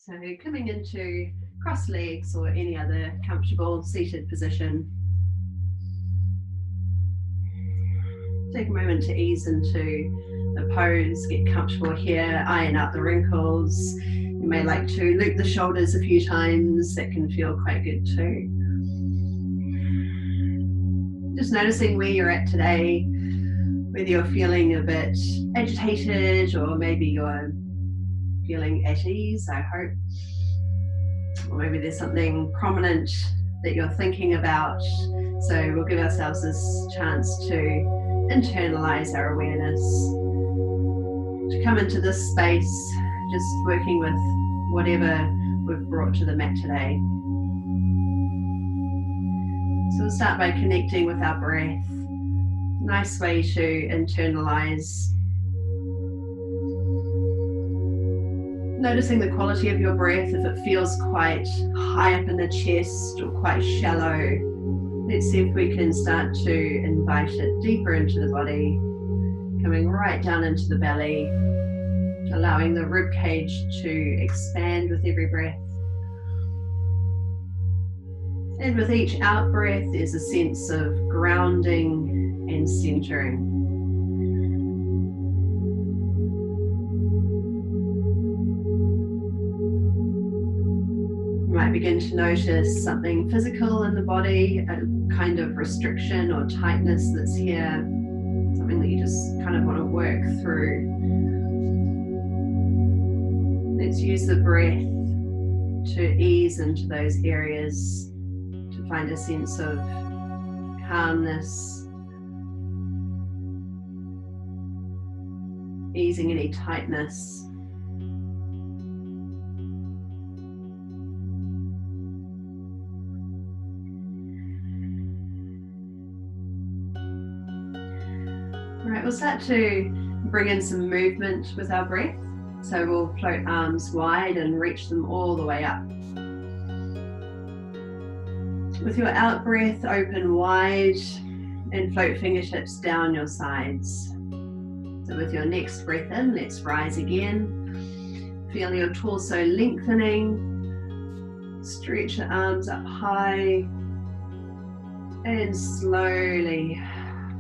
So coming into cross legs or any other comfortable seated position. Take a moment to ease into the pose, get comfortable here, iron out the wrinkles. You may like to loop the shoulders a few times, that can feel quite good too. Just noticing where you're at today, whether you're feeling a bit agitated or maybe you're feeling at ease, I hope. Or maybe there's something prominent that you're thinking about. So we'll give ourselves this chance to internalize our awareness, to come into this space, just working with whatever we've brought to the mat today. So we'll start by connecting with our breath. Nice way to internalize. Noticing the quality of your breath, if it feels quite high up in the chest or quite shallow. Let's see if we can start to invite it deeper into the body, coming right down into the belly, allowing the rib cage to expand with every breath. And with each out breath, there's a sense of grounding and centering. You might begin to notice something physical in the body, a kind of restriction or tightness that's here, something that you just kind of want to work through. Let's use the breath to ease into those areas, to find a sense of calmness, easing any tightness. All right, we'll start to bring in some movement with our breath. So we'll float arms wide and reach them all the way up. With your out breath, open wide and float fingertips down your sides. So with your next breath in, let's rise again. Feel your torso lengthening. Stretch the arms up high and slowly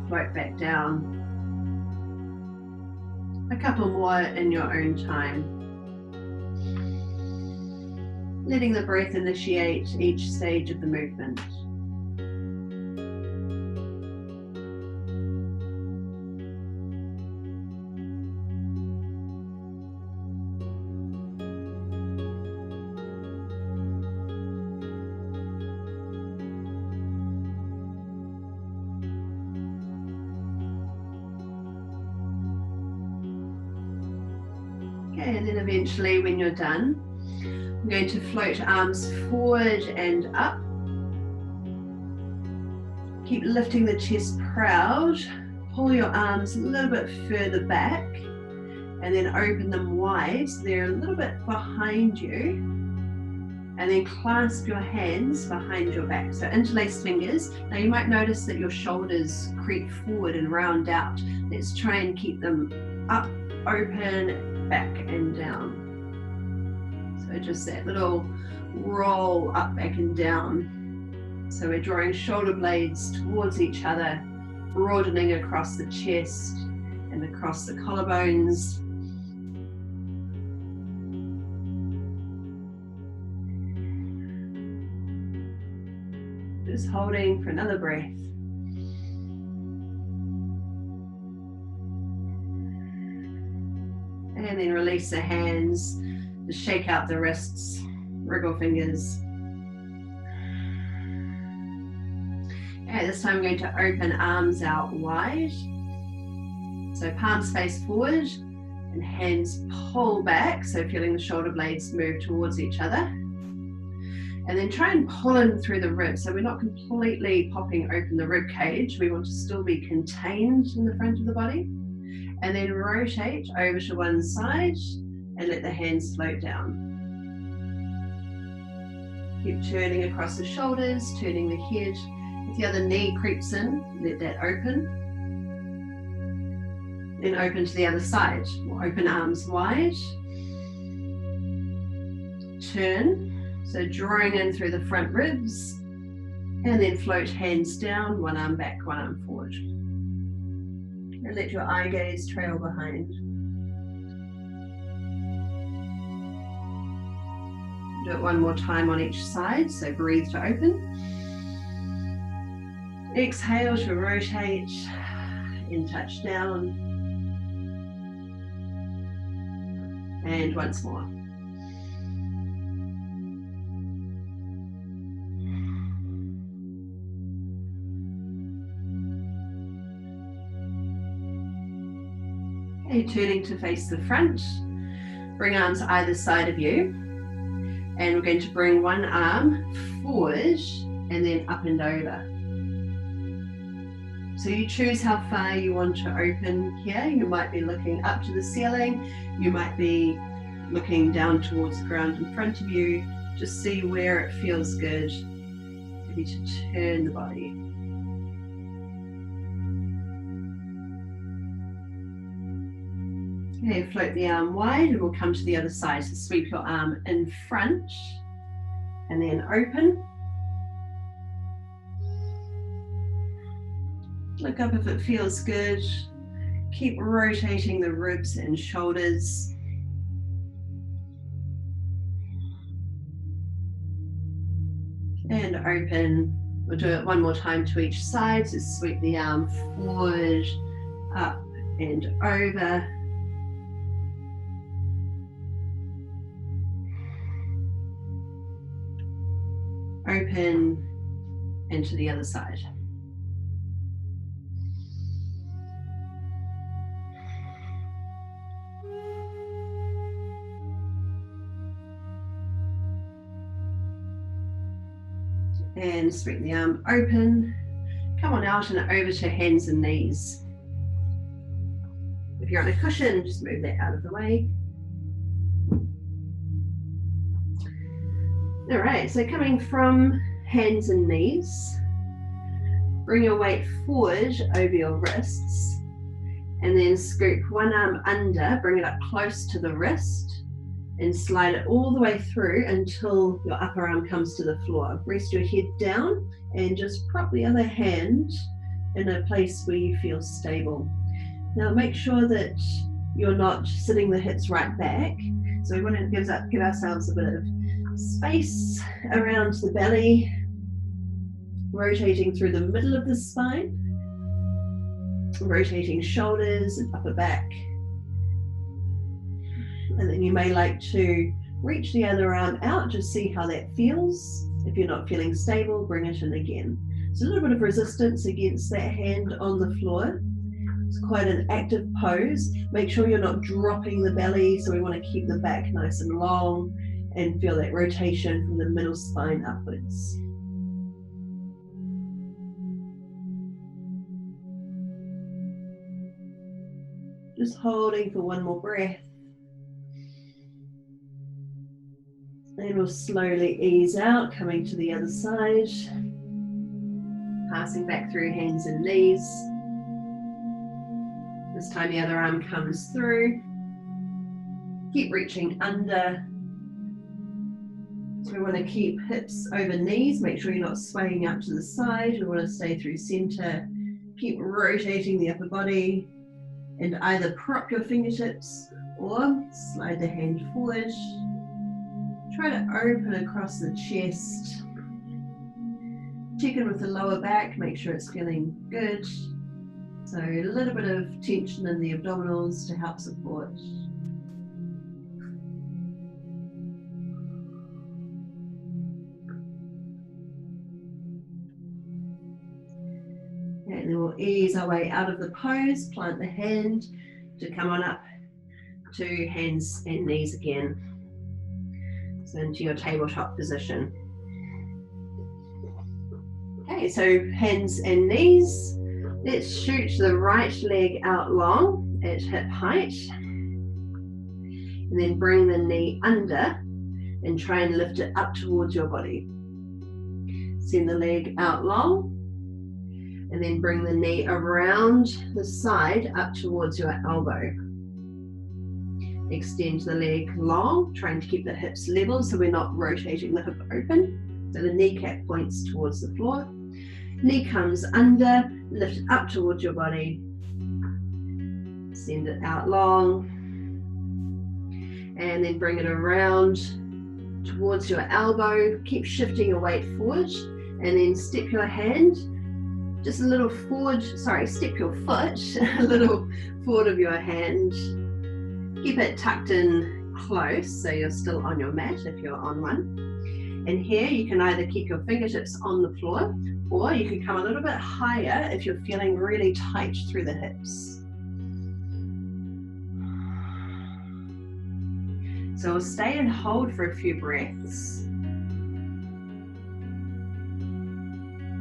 float back down. A couple more in your own time. Letting the breath initiate each stage of the movement. Okay, and then eventually when you're done, I'm going to float arms forward and up. Keep lifting the chest proud. Pull your arms a little bit further back and then open them wide so they're a little bit behind you. And then clasp your hands behind your back. So interlace fingers. Now you might notice that your shoulders creep forward and round out. Let's try and keep them up, open, back and down. So just that little roll up, back and down. So we're drawing shoulder blades towards each other, broadening across the chest and across the collarbones. Just holding for another breath. And then release the hands, just shake out the wrists, wriggle fingers. Okay, this time I'm going to open arms out wide. So palms face forward and hands pull back, so feeling the shoulder blades move towards each other. And then try and pull in through the ribs. So we're not completely popping open the rib cage. We want to still be contained in the front of the body. And then rotate over to one side and let the hands float down. Keep turning across the shoulders, turning the head. If the other knee creeps in, let that open. Then open to the other side. We'll open arms wide. turn. So drawing in through the front ribs, and then float hands down, one arm back, one arm forward. And let your eye gaze trail behind. Do it one more time on each side, so breathe to open. Exhale to rotate and touch down. And once more. Okay, turning to face the front. Bring arms either side of you. And we're going to bring one arm forward and then up and over. So you choose how far you want to open here. You might be looking up to the ceiling. You might be looking down towards the ground in front of you. Just see where it feels good. Maybe to turn the body. Okay, float the arm wide and we'll come to the other side. So sweep your arm in front and then open. Look up if it feels good. Keep rotating the ribs and shoulders. And open. We'll do it one more time to each side. So sweep the arm forward, up and over. Open and to the other side. And sweep the arm open. Come on out and over to hands and knees. If you're on a cushion, just move that out of the way. All right, so coming from hands and knees, bring your weight forward over your wrists and then scoop one arm under, bring it up close to the wrist and slide it all the way through until your upper arm comes to the floor. Rest your head down and just prop the other hand in a place where you feel stable. Now make sure that you're not sitting the hips right back. So we want to give ourselves a bit of space around the belly, rotating through the middle of the spine, rotating shoulders and upper back. And then you may like to reach the other arm out, just see how that feels. If you're not feeling stable, bring it in again. So a little bit of resistance against that hand on the floor. It's quite an active pose. Make sure you're not dropping the belly, so we want to keep the back nice and long and feel that rotation from the middle spine upwards. Just holding for one more breath. Then we'll slowly ease out, coming to the other side. Passing back through hands and knees. This time the other arm comes through. Keep reaching under. So we want to keep hips over knees. Make sure you're not swaying out to the side. We want to stay through center. Keep rotating the upper body. And either prop your fingertips or slide the hand forward. Try to open across the chest. Check in with the lower back. Make sure it's feeling good. So a little bit of tension in the abdominals to help support. And then we'll ease our way out of the pose, plant the hand to come on up to hands and knees again. So into your tabletop position. Okay, so hands and knees. Let's shoot the right leg out long at hip height. And then bring the knee under and try and lift it up towards your body. Send the leg out long. And then bring the knee around the side up towards your elbow. Extend the leg long, trying to keep the hips level so we're not rotating the hip open. So the kneecap points towards the floor. Knee comes under, lift it up towards your body. Send it out long. And then bring it around towards your elbow. Keep shifting your weight forward. And then step your hand just a little forward, step your foot a little forward of your hand. Keep it tucked in close so you're still on your mat if you're on one. And here you can either keep your fingertips on the floor or you can come a little bit higher if you're feeling really tight through the hips. So we'll stay and hold for a few breaths.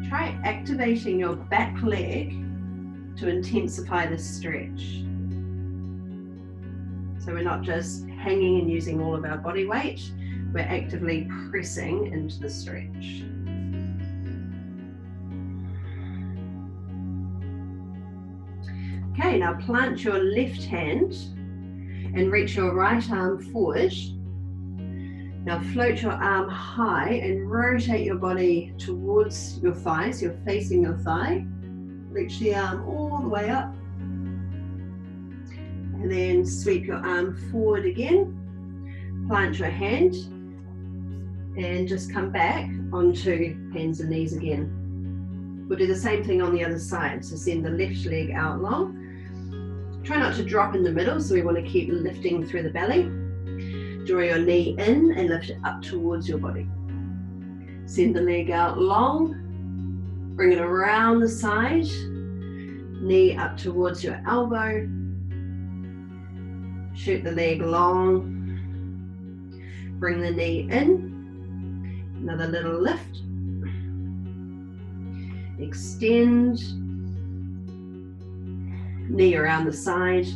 Try activating your back leg to intensify the stretch. So we're not just hanging and using all of our body weight, we're actively pressing into the stretch. Okay, now plant your left hand and reach your right arm forward. Now float your arm high and rotate your body towards your thigh, so you're facing your thigh. Reach the arm all the way up. And then sweep your arm forward again. Plant your hand and just come back onto hands and knees again. We'll do the same thing on the other side. So send the left leg out long. Try not to drop in the middle, so we want to keep lifting through the belly. Draw your knee in and lift it up towards your body. Send the leg out long. Bring it around the side. Knee up towards your elbow. Shoot the leg long. Bring the knee in. Another little lift. Extend. Knee around the side.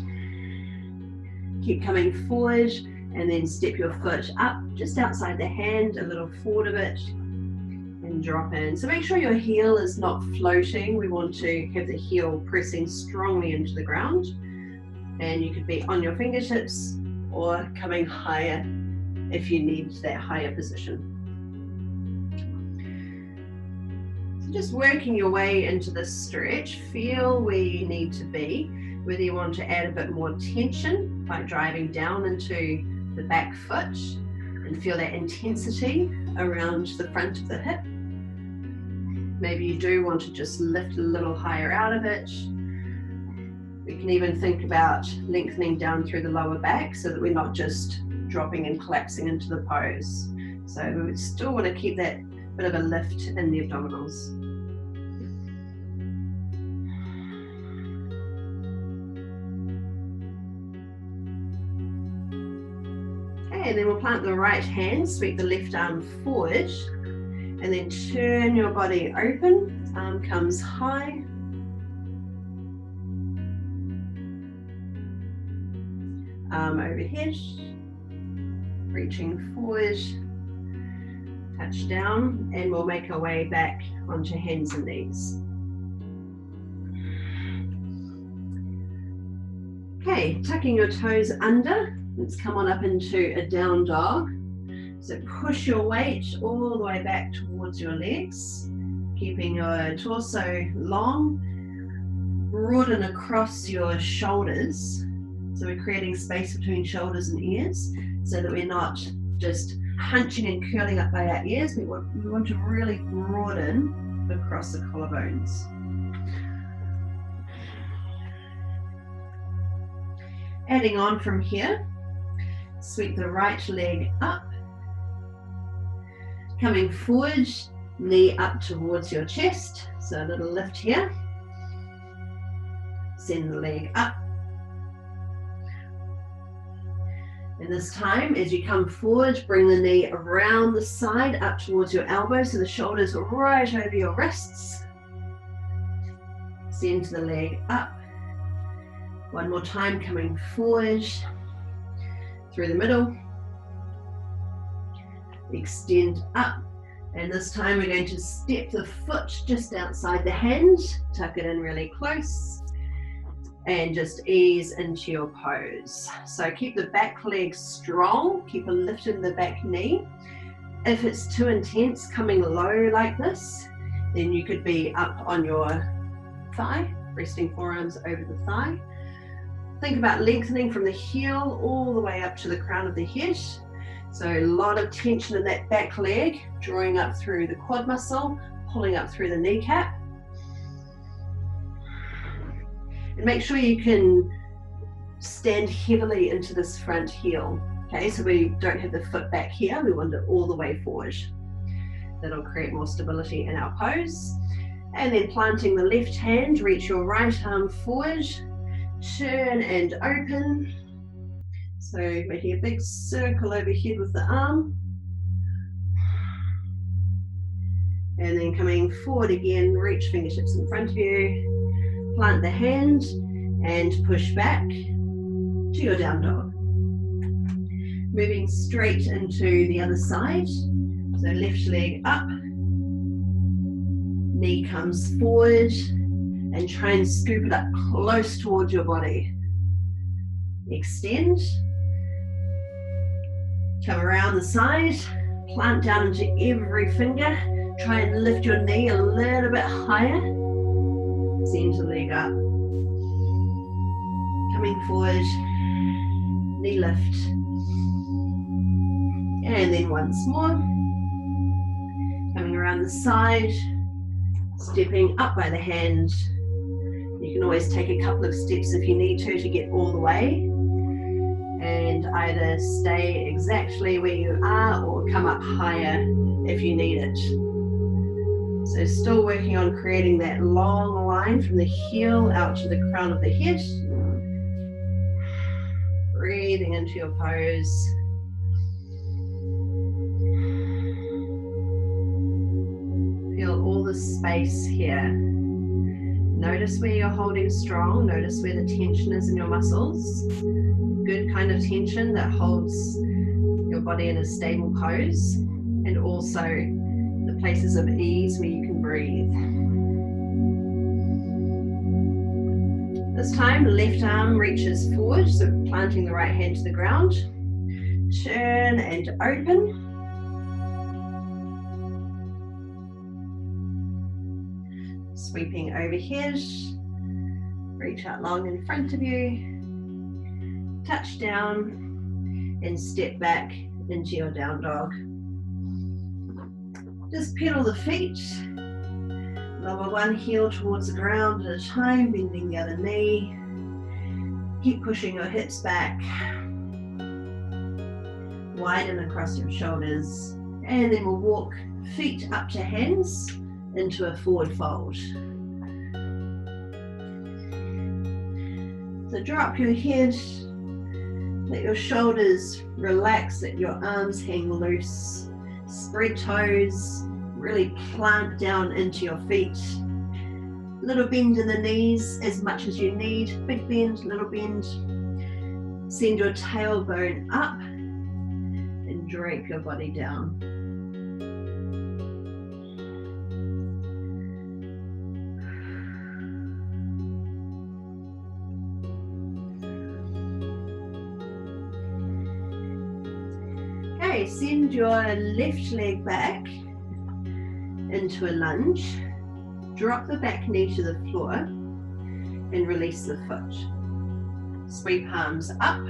Keep coming forward and then step your foot up just outside the hand, a little forward of it, and drop in. So make sure your heel is not floating. We want to have the heel pressing strongly into the ground. And you could be on your fingertips or coming higher if you need that higher position. So just working your way into this stretch, feel where you need to be, whether you want to add a bit more tension by driving down into the back foot and feel that intensity around the front of the hip. Maybe you do want to just lift a little higher out of it. We can even think about lengthening down through the lower back so that we're not just dropping and collapsing into the pose. So we would still want to keep that bit of a lift in the abdominals. Okay, and then we'll plant the right hand, sweep the left arm forward, and then turn your body open. Arm comes high. Arm overhead, reaching forward, touch down, and we'll make our way back onto hands and knees. Okay, tucking your toes under, let's come on up into a down dog. So push your weight all the way back towards your legs, keeping your torso long, broaden across your shoulders. So we're creating space between shoulders and ears so that we're not just hunching and curling up by our ears. We want to really broaden across the collarbones. Adding on from here, sweep the right leg up. Coming forward, knee up towards your chest. So a little lift here. Send the leg up. And this time, as you come forward, bring the knee around the side up towards your elbow so the shoulders are right over your wrists. Send the leg up. One more time, coming forward through the middle. Extend up. And this time we're going to step the foot just outside the hand. Tuck it in really close. and just ease into your pose. So keep the back leg strong, keep a lift in the back knee. If it's too intense, coming low like this, then you could be up on your thigh, resting forearms over the thigh. Think about lengthening from the heel all the way up to the crown of the head. So a lot of tension in that back leg, drawing up through the quad muscle, pulling up through the kneecap. And make sure you can stand heavily into this front heel. Okay, so we don't have the foot back here, we want it all the way forward. That'll create more stability in our pose. And then planting the left hand, reach your right arm forward, turn and open. So making a big circle overhead with the arm. And then coming forward again, reach fingertips in front of you, plant the hand and push back to your down dog. Moving straight into the other side. So left leg up, knee comes forward, and try and scoop it up close towards your body. Extend. Come around the side, plant down into every finger. Try and lift your knee a little bit higher. Center leg up. Coming forward, knee lift. And then once more. Coming around the side, stepping up by the hand. You can always take a couple of steps if you need to get all the way. And either stay exactly where you are or come up higher if you need it. So still working on creating that long line from the heel out to the crown of the head. Breathing into your pose. Feel all the space here. Notice where you're holding strong. Notice where the tension is in your muscles. Good kind of tension that holds your body in a stable pose, and also the places of ease where you can breathe. This time, left arm reaches forward, so planting the right hand to the ground. Turn and open. Sweeping overhead. Reach out long in front of you. Touch down and step back into your down dog. Just pedal the feet. Lower one heel towards the ground at a time, bending the other knee. Keep pushing your hips back. Widen across your shoulders. And then we'll walk feet up to hands into a forward fold. So drop your head. Let your shoulders relax, let your arms hang loose. Spread toes, really plant down into your feet. Little bend in the knees as much as you need. Big bend, little bend. Send your tailbone up and drape your body down. Send your left leg back into a lunge. Drop the back knee to the floor and release the foot. Sweep arms up.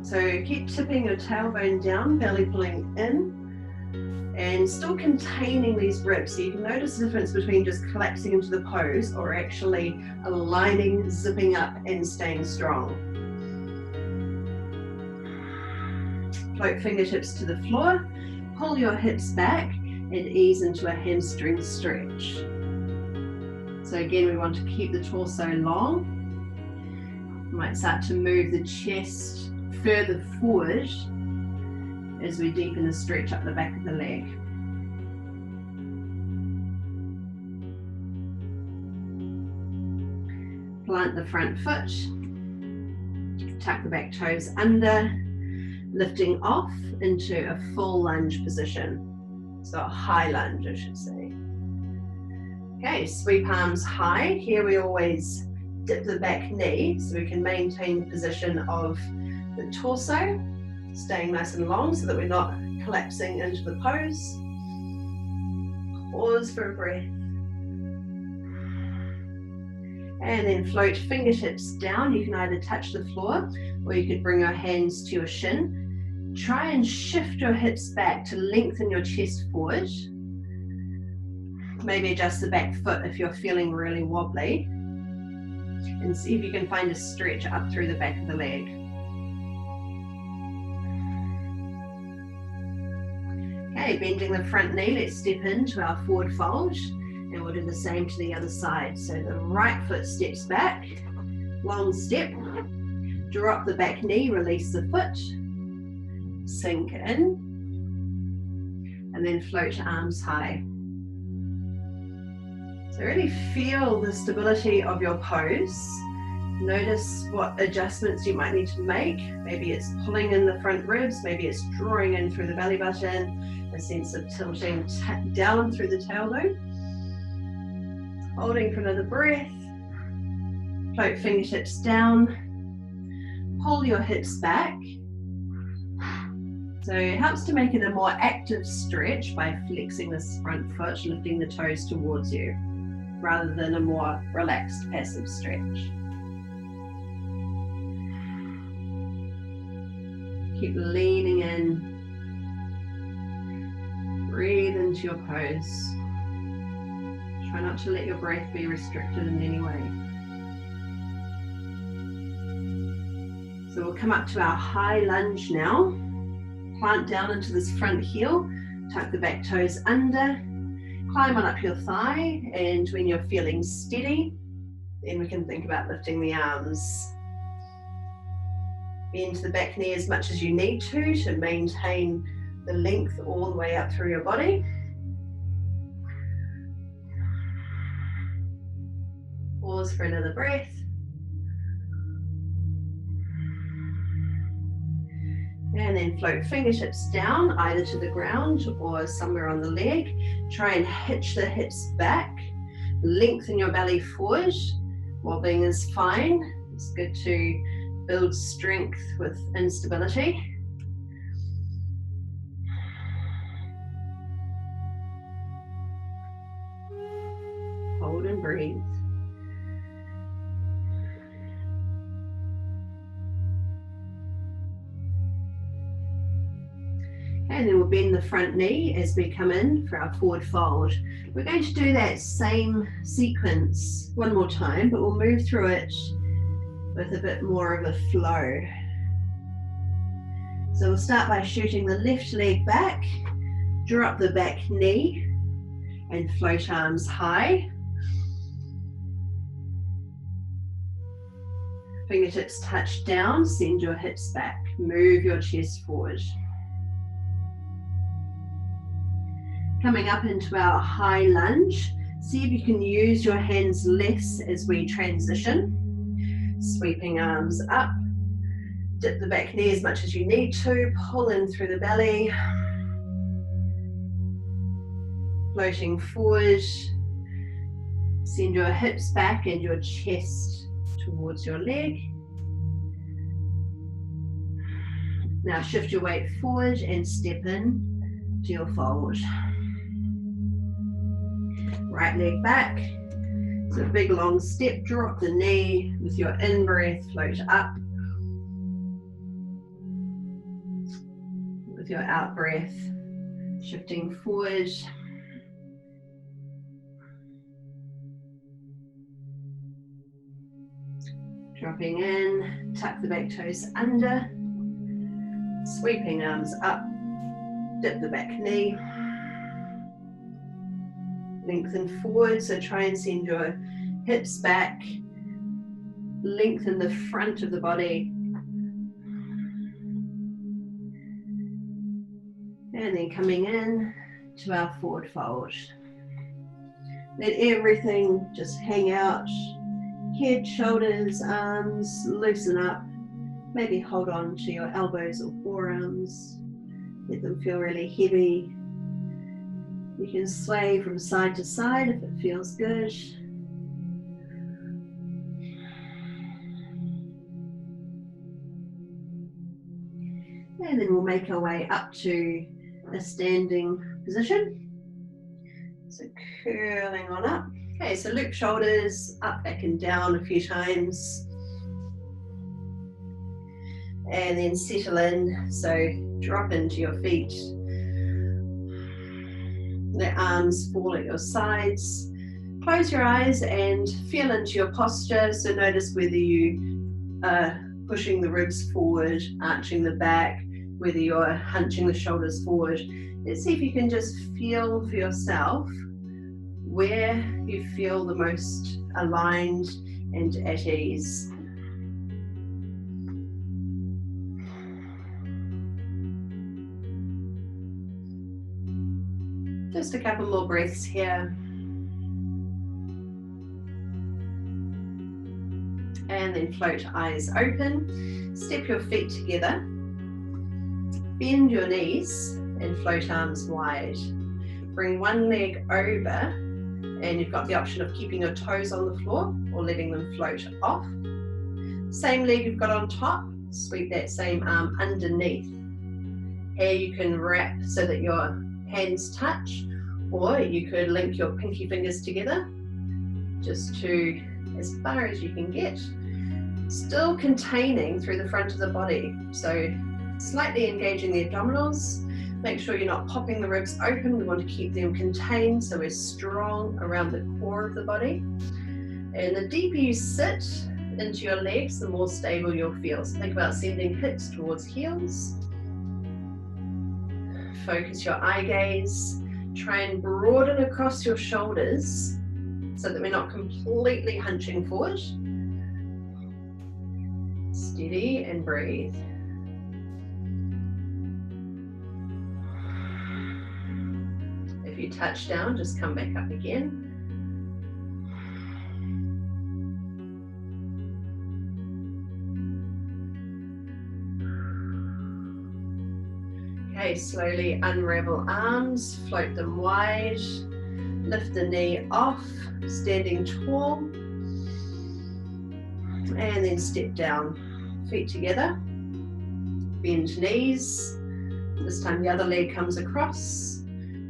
So keep tipping your tailbone down, belly pulling in, and still containing these ribs. So you can notice the difference between just collapsing into the pose or actually aligning, zipping up and staying strong. Float fingertips to the floor, pull your hips back and ease into a hamstring stretch. So again, we want to keep the torso long. You might start to move the chest further forward as we deepen the stretch up the back of the leg. Plant the front foot, tuck the back toes under, lifting off into a full lunge position. So a high lunge, I should say. Okay, sweep arms high. Here we always dip the back knee so we can maintain the position of the torso, staying nice and long so that we're not collapsing into the pose. Pause for a breath. And then float fingertips down. You can either touch the floor or you could bring your hands to your shin. Try and shift your hips back to lengthen your chest forward. Maybe adjust the back foot if you're feeling really wobbly. And see if you can find a stretch up through the back of the leg. Okay, bending the front knee, let's step into our forward fold. And we'll do the same to the other side. So the right foot steps back, long step. Drop the back knee, release the foot. Sink in. And then float arms high. So really feel the stability of your pose. Notice what adjustments you might need to make. Maybe it's pulling in the front ribs, maybe it's drawing in through the belly button, a sense of tilting down through the tailbone. Holding for another breath. Float fingertips down. Pull your hips back. So it helps to make it a more active stretch by flexing this front foot, lifting the toes towards you, rather than a more relaxed, passive stretch. Keep leaning in. Breathe into your pose. Try not to let your breath be restricted in any way. So we'll come up to our high lunge now. Plant down into this front heel. Tuck the back toes under. Climb on up your thigh, and when you're feeling steady, then we can think about lifting the arms. Bend the back knee as much as you need to maintain the length all the way up through your body. Pause for another breath. And then float fingertips down, either to the ground or somewhere on the leg. Try and hitch the hips back. Lengthen your belly forward. Wobbling is fine. It's good to build strength with instability. Hold and breathe. And then we'll bend the front knee as we come in for our forward fold. We're going to do that same sequence one more time, but we'll move through it with a bit more of a flow. So we'll start by shooting the left leg back, drop the back knee, and float arms high. Fingertips touch down, send your hips back, move your chest forward. Coming up into our high lunge, see if you can use your hands less as we transition. Sweeping arms up, dip the back knee as much as you need to, pull in through the belly, floating forward, send your hips back and your chest towards your leg. Now shift your weight forward and step in to your fold. Right leg back, so a big long step, drop the knee with your in-breath, float up. With your out-breath, shifting forward. Dropping in, tuck the back toes under, sweeping arms up, dip the back knee. Lengthen forward, so try and send your hips back. Lengthen the front of the body. And then coming in to our forward fold. Let everything just hang out. Head, shoulders, arms, loosen up. Maybe hold on to your elbows or forearms. Let them feel really heavy. You can sway from side to side if it feels good. And then we'll make our way up to a standing position. So curling on up. Okay, so loop shoulders up, back and down a few times. And then settle in, so drop into your feet. Let arms fall at your sides. Close your eyes and feel into your posture. So notice whether you are pushing the ribs forward, arching the back, whether you're hunching the shoulders forward. Let's see if you can just feel for yourself where you feel the most aligned and at ease. Just a couple more breaths here. And then float eyes open. Step your feet together. Bend your knees and float arms wide. Bring one leg over, and you've got the option of keeping your toes on the floor or letting them float off. Same leg you've got on top, sweep that same arm underneath. Here you can wrap so that your hands touch, or you could link your pinky fingers together just to as far as you can get, still containing through the front of the body. So slightly engaging the abdominals. Make sure you're not popping the ribs open. We want to keep them contained so we're strong around the core of the body. And the deeper you sit into your legs, the more stable you'll feel. So think about sending hips towards heels. Focus your eye gaze. Try and broaden across your shoulders so that we're not completely hunching forward. Steady and breathe. If you touch down, just come back up again. Okay, slowly unravel arms, float them wide, lift the knee off, standing tall, and then step down. Feet together, bend knees. This time the other leg comes across.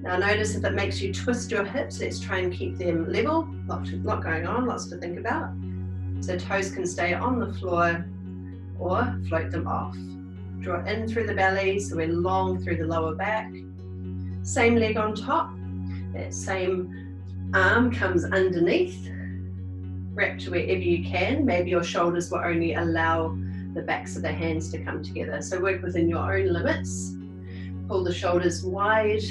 Now notice if it makes you twist your hips, let's try and keep them level. Lot going on, lots to think about. So toes can stay on the floor or float them off. Draw in through the belly, so we're long through the lower back. Same leg on top. That same arm comes underneath. Wrap to wherever you can. Maybe your shoulders will only allow the backs of the hands to come together. So work within your own limits. Pull the shoulders wide.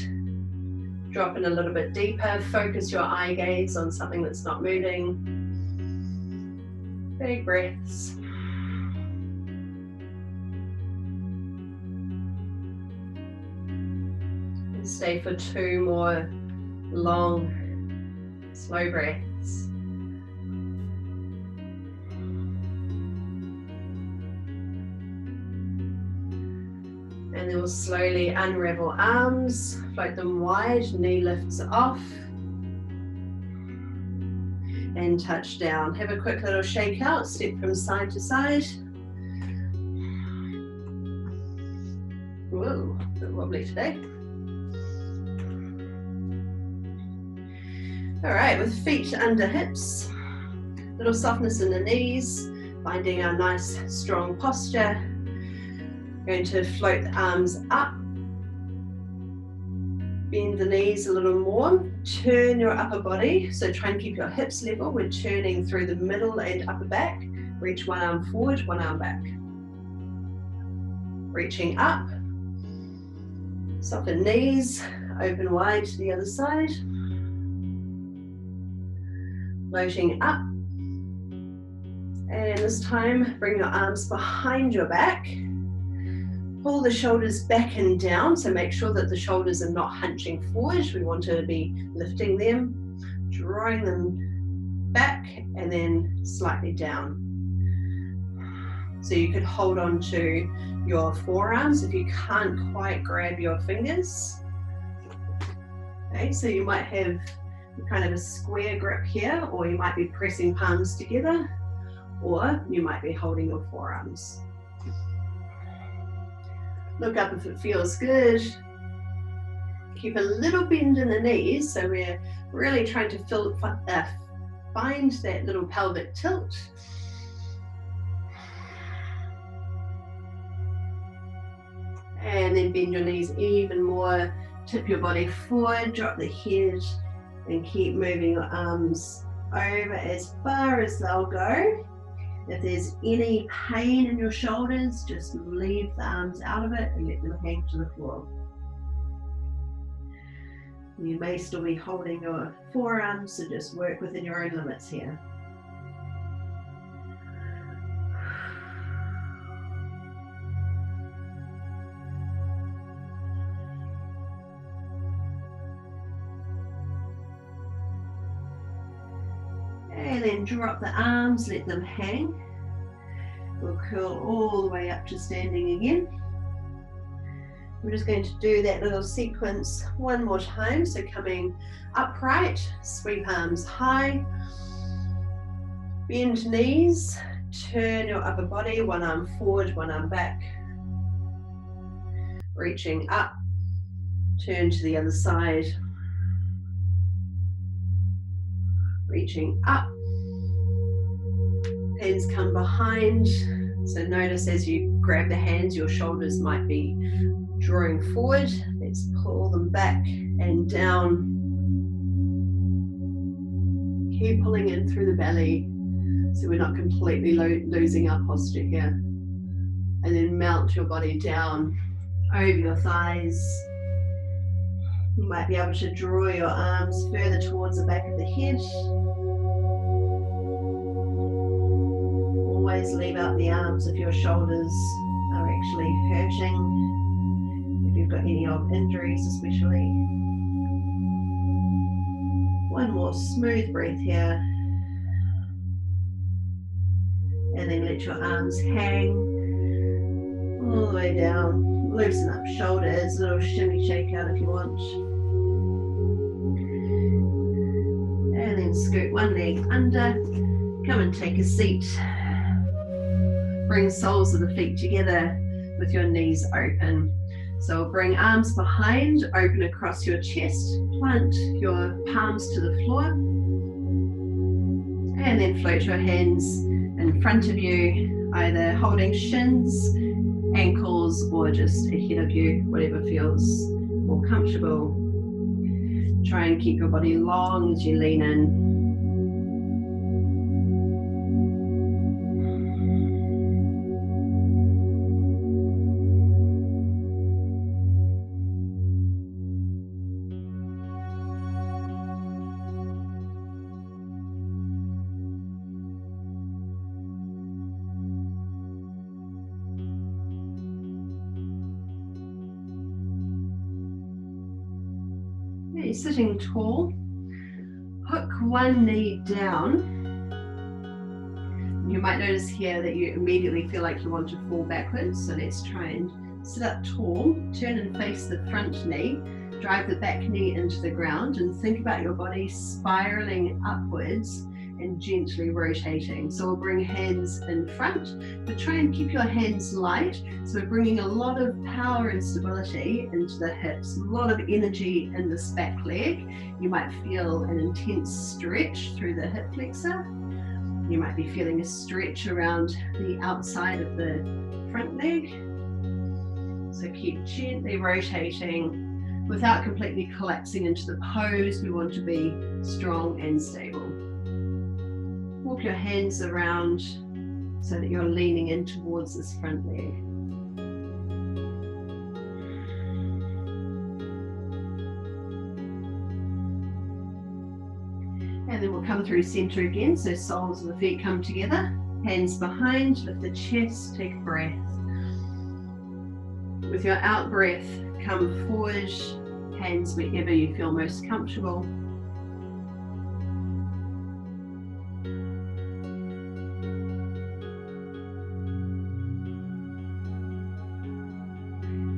Drop in a little bit deeper. Focus your eye gaze on something that's not moving. Big breaths. And stay for 2 more long, slow breaths. And then we'll slowly unravel arms, float them wide, knee lifts off, and touch down. Have a quick little shake out, step from side to side. Whoa, a bit wobbly today. All right, with feet under hips, little softness in the knees, finding our nice strong posture. Going to float the arms up, bend the knees a little more, turn your upper body, so try and keep your hips level. We're turning through the middle and upper back. Reach one arm forward, one arm back. Reaching up, soften knees, open wide to the other side. Floating up, and this time bring your arms behind your back. Pull the shoulders back and down, so make sure that the shoulders are not hunching forward. We want to be lifting them, drawing them back, and then slightly down. So you could hold on to your forearms if you can't quite grab your fingers. Okay, so you might have kind of a square grip here, or you might be pressing palms together, or you might be holding your forearms. Look up if it feels good. Keep a little bend in the knees, so we're really trying to find that little pelvic tilt. And then bend your knees even more. Tip your body forward, drop the head, and keep moving your arms over as far as they'll go. If there's any pain in your shoulders, just leave the arms out of it and let them hang to the floor. You may still be holding your forearms, so just work within your own limits here. And then drop the arms, let them hang. We'll curl all the way up to standing again. We're just going to do that little sequence one more time. So coming upright, sweep arms high, bend knees, turn your upper body, one arm forward, one arm back. Reaching up, turn to the other side. Reaching up, hands come behind. So notice as you grab the hands, your shoulders might be drawing forward. Let's pull them back and down. Keep pulling in through the belly so we're not completely losing our posture here. And then mount your body down over your thighs. You might be able to draw your arms further towards the back of the head. Always leave out the arms if your shoulders are actually hurting, if you've got any old injuries especially. One more smooth breath here. And then let your arms hang all the way down. Loosen up shoulders, a little shimmy shake out if you want. And then scoot one leg under. Come and take a seat. Bring soles of the feet together with your knees open. So bring arms behind, open across your chest, plant your palms to the floor, and then float your hands in front of you, either holding shins, ankles, or just ahead of you, whatever feels more comfortable. Try and keep your body long as you lean in. You're sitting tall, hook one knee down. You might notice here that you immediately feel like you want to fall backwards, so let's try and sit up tall, turn and face the front knee, drive the back knee into the ground, and think about your body spiraling upwards and gently rotating. So we'll bring hands in front, but try and keep your hands light. So we're bringing a lot of power and stability into the hips, a lot of energy in this back leg. You might feel an intense stretch through the hip flexor. You might be feeling a stretch around the outside of the front leg. So keep gently rotating without completely collapsing into the pose. We want to be strong and stable. Walk your hands around so that you're leaning in towards this front leg. And then we'll come through center again, so soles of the feet come together, hands behind, lift the chest, take a breath. With your out breath, come forward, hands wherever you feel most comfortable.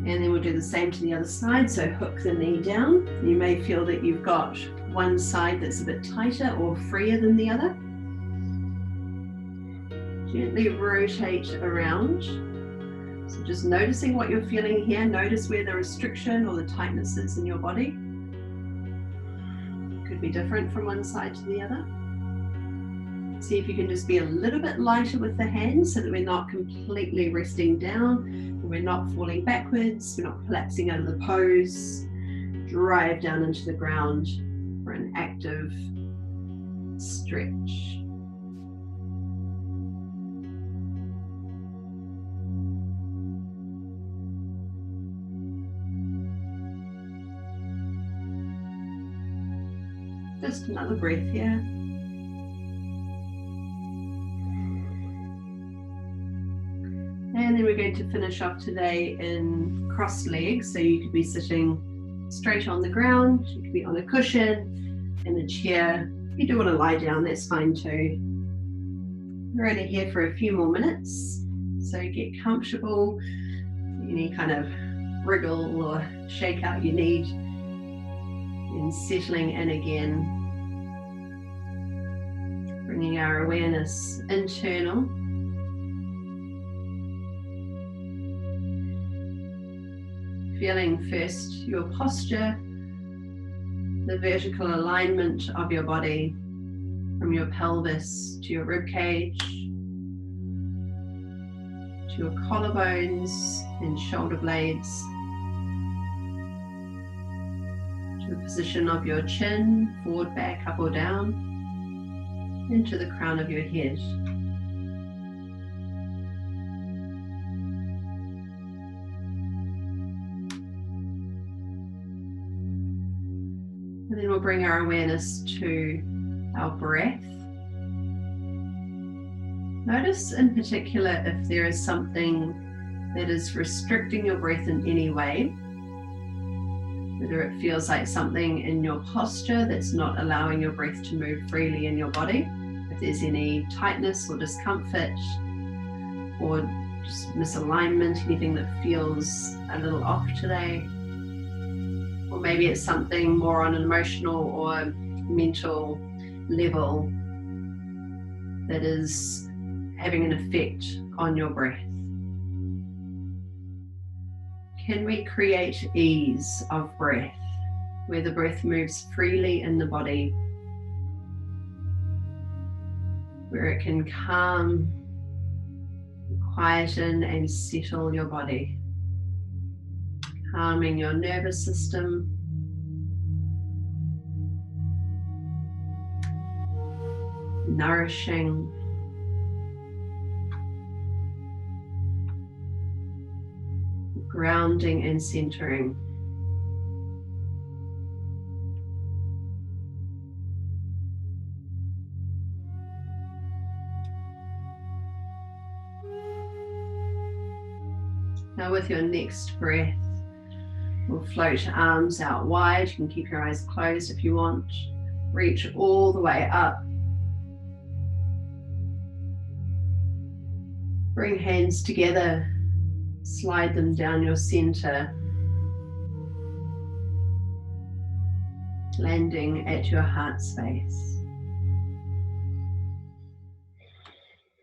And then we'll do the same to the other side. So hook the knee down. You may feel that you've got one side that's a bit tighter or freer than the other. Gently rotate around. So just noticing what you're feeling here. Notice where the restriction or the tightness is in your body. Could be different from one side to the other. See if you can just be a little bit lighter with the hands so that we're not completely resting down, we're not falling backwards, we're not collapsing out of the pose. Drive down into the ground for an active stretch. Just another breath here. And then we're going to finish off today in crossed legs. So you could be sitting straight on the ground, you could be on a cushion, in a chair. If you do want to lie down, that's fine too. We're only here for a few more minutes. So get comfortable. Any kind of wriggle or shake out you need. And settling in again. Bringing our awareness internal. Feeling first your posture, the vertical alignment of your body from your pelvis to your rib cage, to your collarbones and shoulder blades, to the position of your chin, forward, back, up or down, into the crown of your head. And then we'll bring our awareness to our breath. Notice in particular if there is something that is restricting your breath in any way, whether it feels like something in your posture that's not allowing your breath to move freely in your body, if there's any tightness or discomfort or just misalignment, anything that feels a little off today. Or maybe it's something more on an emotional or mental level that is having an effect on your breath. Can we create ease of breath, where the breath moves freely in the body, where it can calm, quieten and settle your body? Calming your nervous system, nourishing, grounding and centering. Now with your next breath, we'll float arms out wide. You can keep your eyes closed if you want. Reach all the way up. Bring hands together. Slide them down your center. Landing at your heart space.